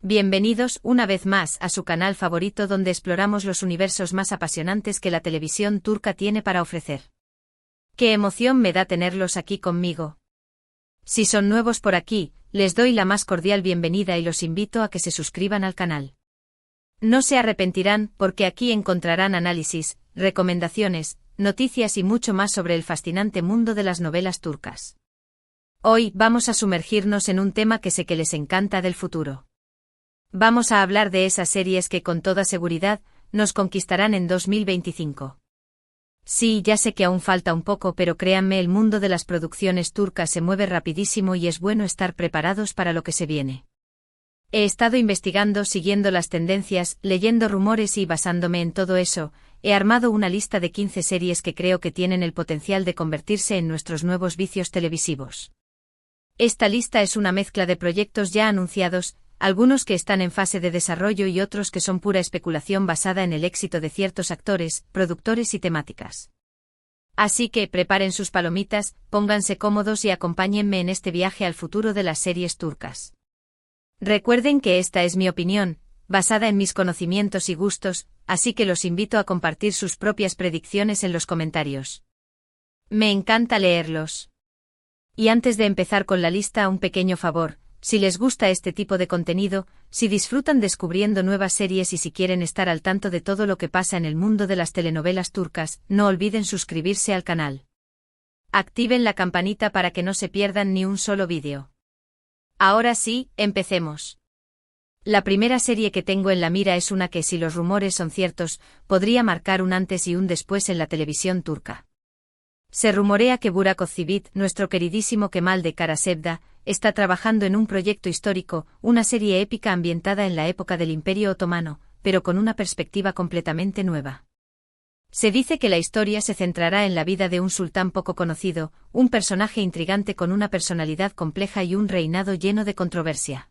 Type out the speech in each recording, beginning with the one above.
Bienvenidos una vez más a su canal favorito donde exploramos los universos más apasionantes que la televisión turca tiene para ofrecer. ¡Qué emoción me da tenerlos aquí conmigo! Si son nuevos por aquí, les doy la más cordial bienvenida y los invito a que se suscriban al canal. No se arrepentirán porque aquí encontrarán análisis, recomendaciones, noticias y mucho más sobre el fascinante mundo de las novelas turcas. Hoy vamos a sumergirnos en un tema que sé que les encanta del futuro. Vamos a hablar de esas series que con toda seguridad nos conquistarán en 2025. Sí, ya sé que aún falta un poco, pero créanme, el mundo de las producciones turcas se mueve rapidísimo y es bueno estar preparados para lo que se viene. He estado investigando, siguiendo las tendencias, leyendo rumores y basándome en todo eso, he armado una lista de 15 series que creo que tienen el potencial de convertirse en nuestros nuevos vicios televisivos. Esta lista es una mezcla de proyectos ya anunciados, algunos que están en fase de desarrollo y otros que son pura especulación basada en el éxito de ciertos actores, productores y temáticas. Así que preparen sus palomitas, pónganse cómodos y acompáñenme en este viaje al futuro de las series turcas. Recuerden que esta es mi opinión, basada en mis conocimientos y gustos, así que los invito a compartir sus propias predicciones en los comentarios. Me encanta leerlos. Y antes de empezar con la lista, un pequeño favor. Si les gusta este tipo de contenido, si disfrutan descubriendo nuevas series y si quieren estar al tanto de todo lo que pasa en el mundo de las telenovelas turcas, no olviden suscribirse al canal. Activen la campanita para que no se pierdan ni un solo vídeo. Ahora sí, empecemos. La primera serie que tengo en la mira es una que, si los rumores son ciertos, podría marcar un antes y un después en la televisión turca. Se rumorea que Burak Özçivit, nuestro queridísimo Kemal de Kara-Sevda, está trabajando en un proyecto histórico, una serie épica ambientada en la época del Imperio Otomano, pero con una perspectiva completamente nueva. Se dice que la historia se centrará en la vida de un sultán poco conocido, un personaje intrigante con una personalidad compleja y un reinado lleno de controversia.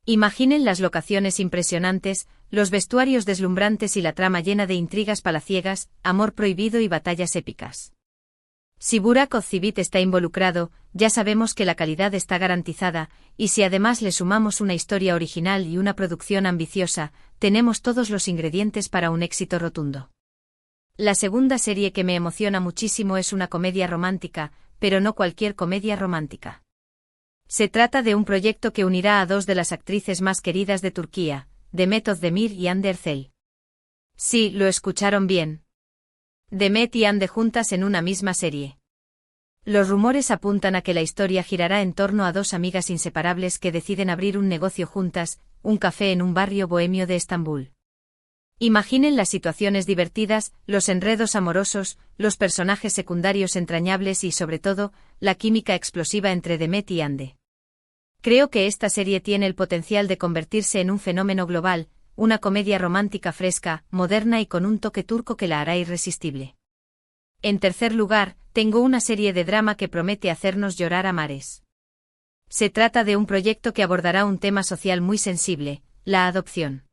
Imaginen las locaciones impresionantes, los vestuarios deslumbrantes y la trama llena de intrigas palaciegas, amor prohibido y batallas épicas. Si Burak Özçivit está involucrado, ya sabemos que la calidad está garantizada, y si además le sumamos una historia original y una producción ambiciosa, tenemos todos los ingredientes para un éxito rotundo. La segunda serie que me emociona muchísimo es una comedia romántica, pero no cualquier comedia romántica. Se trata de un proyecto que unirá a dos de las actrices más queridas de Turquía, Demet Özdemir y Hande Erçel. Sí, lo escucharon bien. Demet y Hande juntas en una misma serie. Los rumores apuntan a que la historia girará en torno a dos amigas inseparables que deciden abrir un negocio juntas, un café en un barrio bohemio de Estambul. Imaginen las situaciones divertidas, los enredos amorosos, los personajes secundarios entrañables y, sobre todo, la química explosiva entre Demet y Hande. Creo que esta serie tiene el potencial de convertirse en un fenómeno global, una comedia romántica fresca, moderna y con un toque turco que la hará irresistible. En tercer lugar, tengo una serie de drama que promete hacernos llorar a mares. Se trata de un proyecto que abordará un tema social muy sensible, la adopción.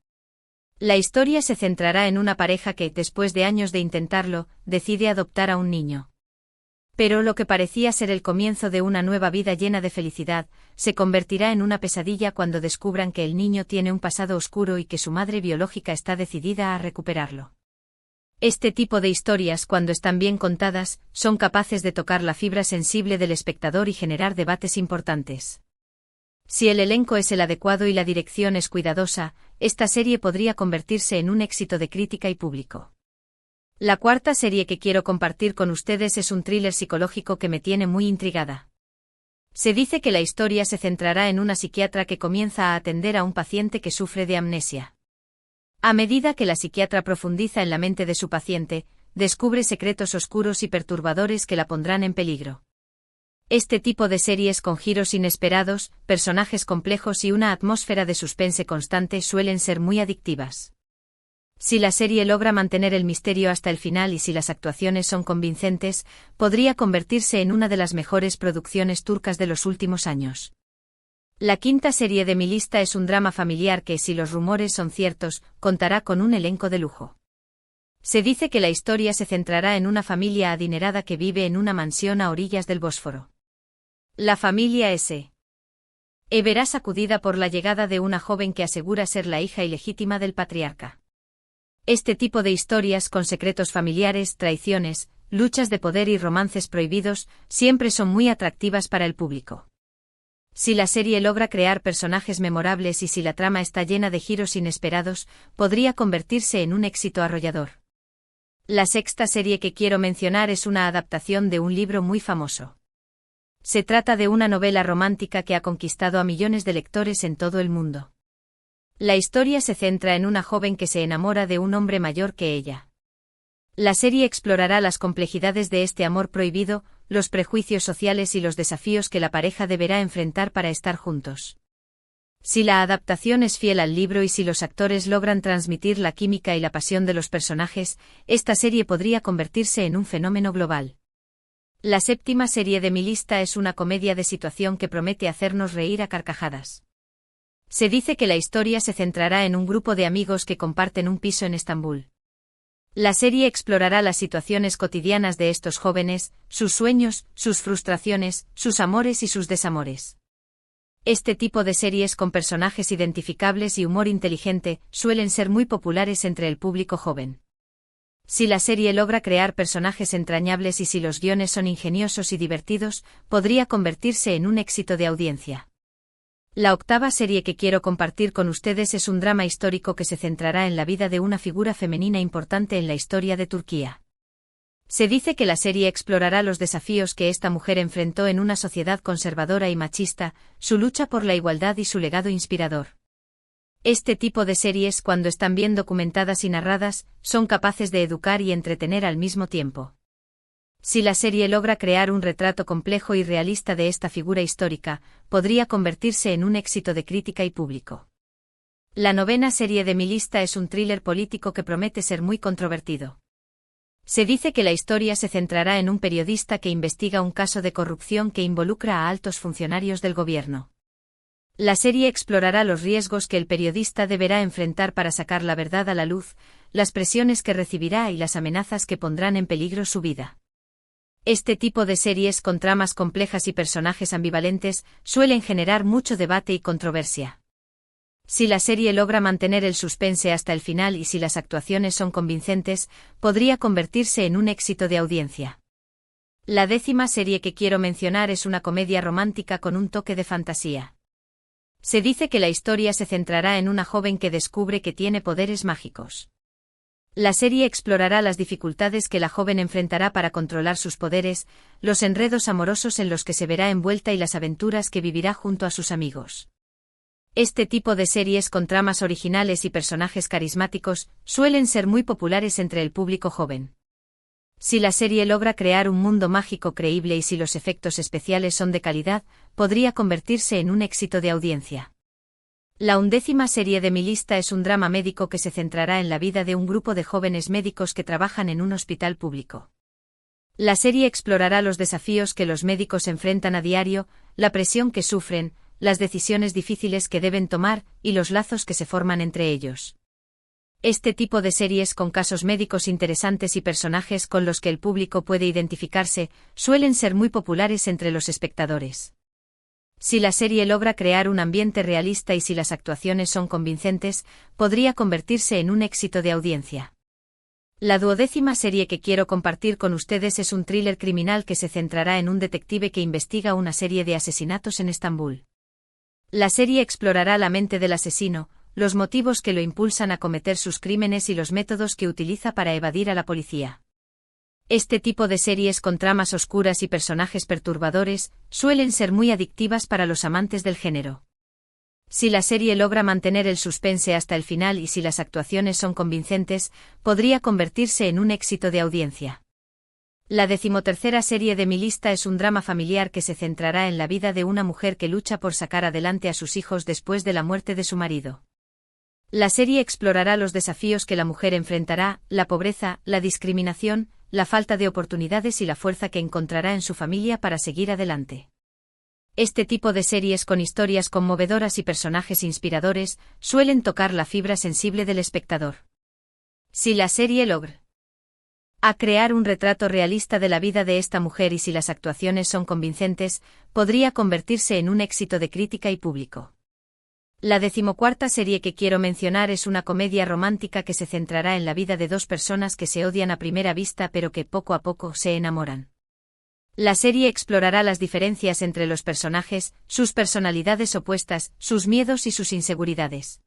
La historia se centrará en una pareja que, después de años de intentarlo, decide adoptar a un niño. Pero lo que parecía ser el comienzo de una nueva vida llena de felicidad, se convertirá en una pesadilla cuando descubran que el niño tiene un pasado oscuro y que su madre biológica está decidida a recuperarlo. Este tipo de historias, cuando están bien contadas, son capaces de tocar la fibra sensible del espectador y generar debates importantes. Si el elenco es el adecuado y la dirección es cuidadosa, esta serie podría convertirse en un éxito de crítica y público. La cuarta serie que quiero compartir con ustedes es un thriller psicológico que me tiene muy intrigada. Se dice que la historia se centrará en una psiquiatra que comienza a atender a un paciente que sufre de amnesia. A medida que la psiquiatra profundiza en la mente de su paciente, descubre secretos oscuros y perturbadores que la pondrán en peligro. Este tipo de series con giros inesperados, personajes complejos y una atmósfera de suspense constante suelen ser muy adictivas. Si la serie logra mantener el misterio hasta el final y si las actuaciones son convincentes, podría convertirse en una de las mejores producciones turcas de los últimos años. La quinta serie de mi lista es un drama familiar que, si los rumores son ciertos, contará con un elenco de lujo. Se dice que la historia se centrará en una familia adinerada que vive en una mansión a orillas del Bósforo. La familia S. verá sacudida por la llegada de una joven que asegura ser la hija ilegítima del patriarca. Este tipo de historias con secretos familiares, traiciones, luchas de poder y romances prohibidos, siempre son muy atractivas para el público. Si la serie logra crear personajes memorables y si la trama está llena de giros inesperados, podría convertirse en un éxito arrollador. La sexta serie que quiero mencionar es una adaptación de un libro muy famoso. Se trata de una novela romántica que ha conquistado a millones de lectores en todo el mundo. La historia se centra en una joven que se enamora de un hombre mayor que ella. La serie explorará las complejidades de este amor prohibido, los prejuicios sociales y los desafíos que la pareja deberá enfrentar para estar juntos. Si la adaptación es fiel al libro y si los actores logran transmitir la química y la pasión de los personajes, esta serie podría convertirse en un fenómeno global. La séptima serie de mi lista es una comedia de situación que promete hacernos reír a carcajadas. Se dice que la historia se centrará en un grupo de amigos que comparten un piso en Estambul. La serie explorará las situaciones cotidianas de estos jóvenes, sus sueños, sus frustraciones, sus amores y sus desamores. Este tipo de series con personajes identificables y humor inteligente suelen ser muy populares entre el público joven. Si la serie logra crear personajes entrañables y si los guiones son ingeniosos y divertidos, podría convertirse en un éxito de audiencia. La octava serie que quiero compartir con ustedes es un drama histórico que se centrará en la vida de una figura femenina importante en la historia de Turquía. Se dice que la serie explorará los desafíos que esta mujer enfrentó en una sociedad conservadora y machista, su lucha por la igualdad y su legado inspirador. Este tipo de series, cuando están bien documentadas y narradas, son capaces de educar y entretener al mismo tiempo. Si la serie logra crear un retrato complejo y realista de esta figura histórica, podría convertirse en un éxito de crítica y público. La novena serie de mi lista es un thriller político que promete ser muy controvertido. Se dice que la historia se centrará en un periodista que investiga un caso de corrupción que involucra a altos funcionarios del gobierno. La serie explorará los riesgos que el periodista deberá enfrentar para sacar la verdad a la luz, las presiones que recibirá y las amenazas que pondrán en peligro su vida. Este tipo de series con tramas complejas y personajes ambivalentes suelen generar mucho debate y controversia. Si la serie logra mantener el suspense hasta el final y si las actuaciones son convincentes, podría convertirse en un éxito de audiencia. La décima serie que quiero mencionar es una comedia romántica con un toque de fantasía. Se dice que la historia se centrará en una joven que descubre que tiene poderes mágicos. La serie explorará las dificultades que la joven enfrentará para controlar sus poderes, los enredos amorosos en los que se verá envuelta y las aventuras que vivirá junto a sus amigos. Este tipo de series con tramas originales y personajes carismáticos suelen ser muy populares entre el público joven. Si la serie logra crear un mundo mágico creíble y si los efectos especiales son de calidad, podría convertirse en un éxito de audiencia. La undécima serie de mi lista es un drama médico que se centrará en la vida de un grupo de jóvenes médicos que trabajan en un hospital público. La serie explorará los desafíos que los médicos enfrentan a diario, la presión que sufren, las decisiones difíciles que deben tomar y los lazos que se forman entre ellos. Este tipo de series con casos médicos interesantes y personajes con los que el público puede identificarse, suelen ser muy populares entre los espectadores. Si la serie logra crear un ambiente realista y si las actuaciones son convincentes, podría convertirse en un éxito de audiencia. La duodécima serie que quiero compartir con ustedes es un thriller criminal que se centrará en un detective que investiga una serie de asesinatos en Estambul. La serie explorará la mente del asesino, los motivos que lo impulsan a cometer sus crímenes y los métodos que utiliza para evadir a la policía. Este tipo de series con tramas oscuras y personajes perturbadores suelen ser muy adictivas para los amantes del género. Si la serie logra mantener el suspense hasta el final y si las actuaciones son convincentes, podría convertirse en un éxito de audiencia. La decimotercera serie de mi lista es un drama familiar que se centrará en la vida de una mujer que lucha por sacar adelante a sus hijos después de la muerte de su marido. La serie explorará los desafíos que la mujer enfrentará, la pobreza, la discriminación, la falta de oportunidades y la fuerza que encontrará en su familia para seguir adelante. Este tipo de series con historias conmovedoras y personajes inspiradores suelen tocar la fibra sensible del espectador. Si la serie logra A crear un retrato realista de la vida de esta mujer y si las actuaciones son convincentes, podría convertirse en un éxito de crítica y público. La 14ª serie que quiero mencionar es una comedia romántica que se centrará en la vida de dos personas que se odian a primera vista pero que poco a poco se enamoran. La serie explorará las diferencias entre los personajes, sus personalidades opuestas, sus miedos y sus inseguridades.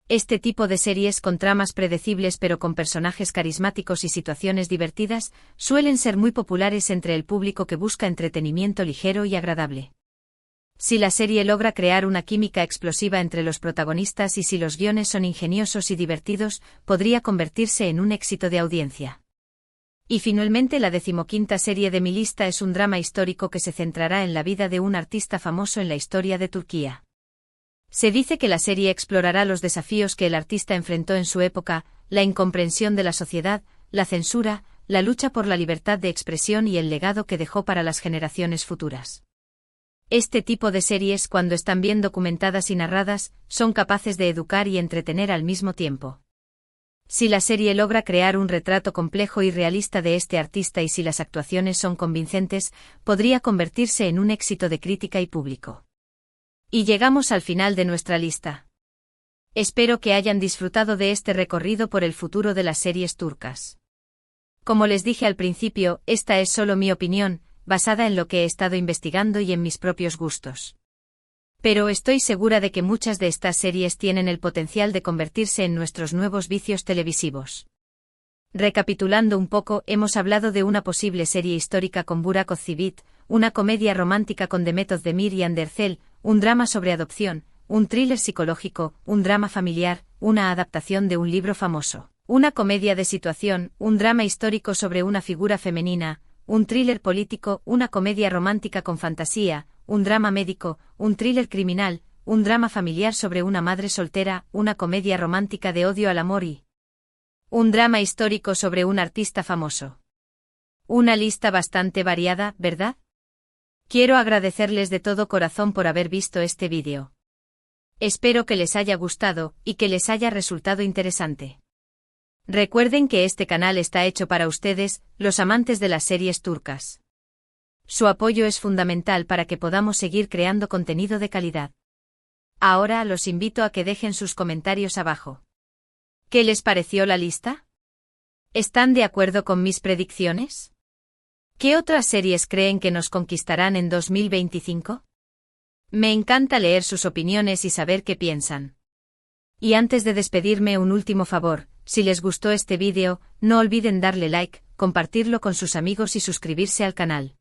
Este tipo de series con tramas predecibles pero con personajes carismáticos y situaciones divertidas, suelen ser muy populares entre el público que busca entretenimiento ligero y agradable. Si la serie logra crear una química explosiva entre los protagonistas y si los guiones son ingeniosos y divertidos, podría convertirse en un éxito de audiencia. Y finalmente la 15ª serie de mi lista es un drama histórico que se centrará en la vida de un artista famoso en la historia de Turquía. Se dice que la serie explorará los desafíos que el artista enfrentó en su época, la incomprensión de la sociedad, la censura, la lucha por la libertad de expresión y el legado que dejó para las generaciones futuras. Este tipo de series, cuando están bien documentadas y narradas, son capaces de educar y entretener al mismo tiempo. Si la serie logra crear un retrato complejo y realista de este artista y si las actuaciones son convincentes, podría convertirse en un éxito de crítica y público. Y llegamos al final de nuestra lista. Espero que hayan disfrutado de este recorrido por el futuro de las series turcas. Como les dije al principio, esta es solo mi opinión, basada en lo que he estado investigando y en mis propios gustos. Pero estoy segura de que muchas de estas series tienen el potencial de convertirse en nuestros nuevos vicios televisivos. Recapitulando un poco, hemos hablado de una posible serie histórica con Burak Özçivit, una comedia romántica con Demet Özdemir y Hande Erçel, un drama sobre adopción, un thriller psicológico, un drama familiar, una adaptación de un libro famoso, una comedia de situación, un drama histórico sobre una figura femenina, un thriller político, una comedia romántica con fantasía, un drama médico, un thriller criminal, un drama familiar sobre una madre soltera, una comedia romántica de odio al amor y un drama histórico sobre un artista famoso. Una lista bastante variada, ¿verdad? Quiero agradecerles de todo corazón por haber visto este vídeo. Espero que les haya gustado y que les haya resultado interesante. Recuerden que este canal está hecho para ustedes, los amantes de las series turcas. Su apoyo es fundamental para que podamos seguir creando contenido de calidad. Ahora los invito a que dejen sus comentarios abajo. ¿Qué les pareció la lista? ¿Están de acuerdo con mis predicciones? ¿Qué otras series creen que nos conquistarán en 2025? Me encanta leer sus opiniones y saber qué piensan. Y antes de despedirme, un último favor, si les gustó este vídeo, no olviden darle like, compartirlo con sus amigos y suscribirse al canal.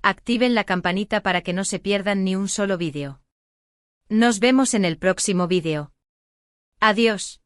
Activen la campanita para que no se pierdan ni un solo vídeo. Nos vemos en el próximo vídeo. Adiós.